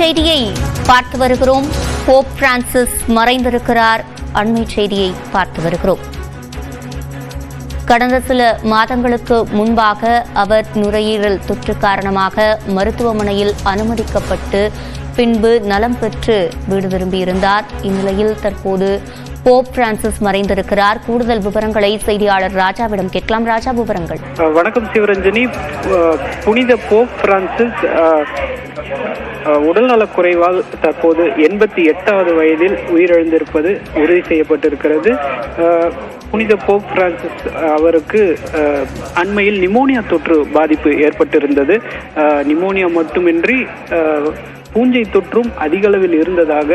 செய்தியை பார்த்து வருகிறோம். போப் பிரான்சிஸ் மறைந்திருக்கிறார். அண்மை செய்தியை பார்த்து வருகிறோம். கடந்த சில மாதங்களுக்கு முன்பாக அவர் நுரையீரல் தொற்று காரணமாக மருத்துவமனையில் அனுமதிக்கப்பட்டு பின்பு நலம் பெற்று வீடு திரும்பியிருந்தார். இந்நிலையில் தற்போது போப் பிரான்சிஸ் மறைந்திருக்கிறார். கூடுதல் விவரங்களை செய்தியாளர் ராஜாவிடம் கேட்கலாம். ராஜா, விவரங்கள். வணக்கம் சிவரஞ்சனி. புனித போப் பிரான்சிஸ் உடல்நலக் குறைவால் தற்போது 88வது வயதில் உயிரிழந்திருப்பது உறுதி செய்யப்பட்டிருக்கிறது. புனித போப் பிரான்சிஸ் அவருக்கு அண்மையில் நிமோனியா தொற்று பாதிப்பு ஏற்பட்டிருந்தது. நிமோனியா மட்டுமின்றி பூஞ்சை தொற்றும் அதிக அளவில் இருந்ததாக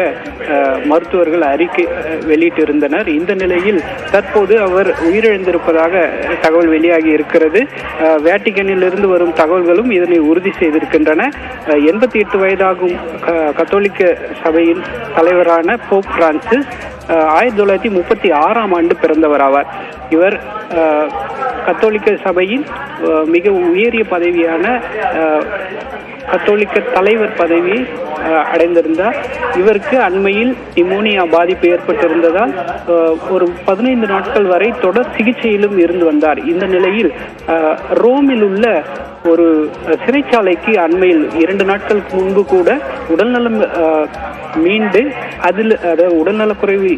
மருத்துவர்கள் அறிக்கை வெளியிட்டிருந்தனர். இந்த நிலையில் தற்போது அவர் உயிரிழந்திருப்பதாக தகவல் வெளியாகி இருக்கிறது. வேட்டிகனில் இருந்து வரும் தகவல்களும் இதனை உறுதி செய்திருக்கின்றன. 88 வயதாகும் கத்தோலிக்க சபையின் தலைவரான போப் பிரான்சிஸ் 1936ஆம் ஆண்டு பிறந்தவர் ஆவார். இவர் கத்தோலிக்க சபையின் மிக உயரிய பதவியான கத்தோலிக்க தலைவர் பதவியை அடைந்திருந்தார். இவருக்கு அண்மையில் நிமோனியா பாதிப்பு ஏற்பட்டிருந்ததால் ஒரு 15 நாட்கள் வரை தொடர் சிகிச்சையிலும் இருந்து வந்தார். இந்த நிலையில் ரோமில் உள்ள ஒரு சிறைச்சாலைக்கு அண்மையில் 2 நாட்களுக்கு முன்பு கூட உடல்நலம் மீண்டு உடல்நலக்குறைவு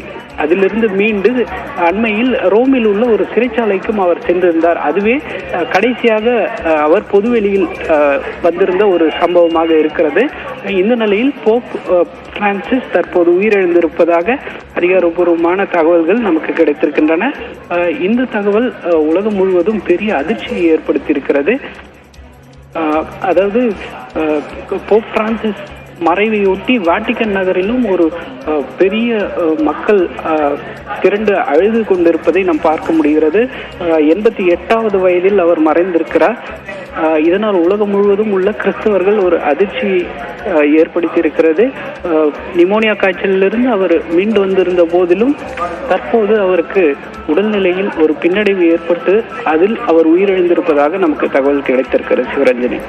அதிலிருந்து மீண்டு அண்மையில் ரோமில் உள்ள ஒரு சிறைச்சாலைக்கும் அவர் சென்றிருந்தார். அதுவே கடைசியாக அவர் பொதுவெளியில் வந்திருந்த ஒரு சம்பவமாக இருக்கிறது. இந்த நிலையில் போப் பிரான்சிஸ் தற்போது உயிரிழந்திருப்பதாக அதிகாரப்பூர்வமான தகவல்கள் நமக்கு கிடைத்திருக்கின்றன. இந்த தகவல் உலகம் முழுவதும் பெரிய அதிர்ச்சியை ஏற்படுத்தியிருக்கிறது. அதாவது போப் பிரான்சிஸ் மறைவையொட்டி வாட்டிகன் நகரிலும் ஒரு பெரிய மக்கள் திரண்டு அழுது கொண்டிருப்பதை நாம் பார்க்க முடிகிறது. 88வது வயதில் அவர் மறைந்திருக்கிறார். இதனால் உலகம் முழுவதும் உள்ள கிறிஸ்தவர்கள் ஒரு அதிர்ச்சியை ஏற்படுத்தியிருக்கிறது. நிமோனியா காய்ச்சலிலிருந்து அவர் மீண்டு வந்திருந்த போதிலும் தற்போது அவருக்கு உடல்நிலையில் ஒரு பின்னடைவு ஏற்பட்டு அதில் அவர் உயிரிழந்திருப்பதாக நமக்கு தகவல் கிடைத்திருக்கிறது. சிவரஞ்சனி.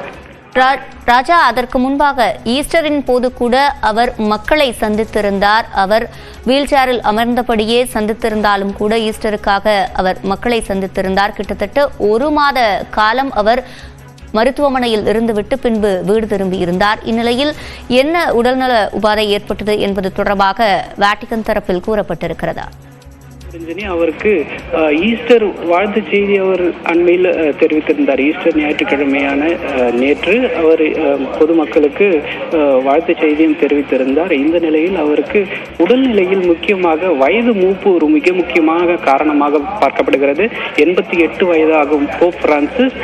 ராஜா, அதற்கு முன்பாக ஈஸ்டரின் போது கூட அவர் மக்களை சந்தித்திருந்தார். அவர் வீல் சேரில் அமர்ந்தபடியே சந்தித்திருந்தாலும் கூட ஈஸ்டருக்காக அவர் மக்களை சந்தித்திருந்தார். கிட்டத்தட்ட 1 மாத காலம் அவர் மருத்துவமனையில் இருந்துவிட்டு பின்பு வீடு திரும்பி இருந்தார். இந்நிலையில் என்ன உடல்நல உபாதை ஏற்பட்டது என்பது தொடர்பாக வாட்டிகன் தரப்பில் கூறப்பட்டிருக்கிறதா? அவருக்கு ஈஸ்டர் வாழ்த்து செய்தி அவர் அண்மையில் தெரிவித்திருந்தார். ஈஸ்டர் ஞாயிற்றுக்கிழமையான நேற்று அவர் பொதுமக்களுக்கு வாழ்த்து செய்தியும் தெரிவித்திருந்தார். இந்த நிலையில் அவருக்கு உடல்நிலையில் முக்கியமாக வயது மூப்பு ஒரு மிக முக்கியமாக காரணமாக பார்க்கப்படுகிறது. 88 வயதாகும் போப் பிரான்சிஸ்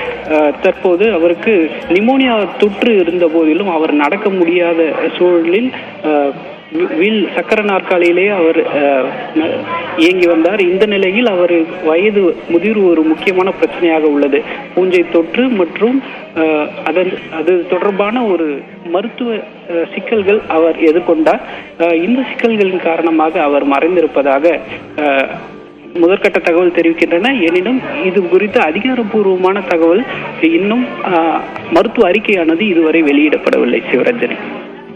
தற்போது அவருக்கு நிமோனியா தொற்று இருந்த போதிலும் அவர் நடக்க முடியாத சூழலில் சக்கர நாற்காலியிலே அவர் இயங்கி வந்தார். இந்த நிலையில் அவர் வயது முதிர்வு ஒரு முக்கியமான பிரச்சனையாக உள்ளது. பூஞ்சை தொற்று மற்றும் அது தொடர்பான ஒரு மருத்துவ சிக்கல்கள் அவர் எதிர்கொண்டார். இந்த சிக்கல்களின் காரணமாக அவர் மறைந்திருப்பதாக முதற்கட்ட தகவல் தெரிவிக்கின்றன. எனினும் இது குறித்த அதிகாரப்பூர்வமான தகவல் இன்னும் மருத்துவ அறிக்கையானது இதுவரை வெளியிடப்படவில்லை. சிவரஞ்சனி.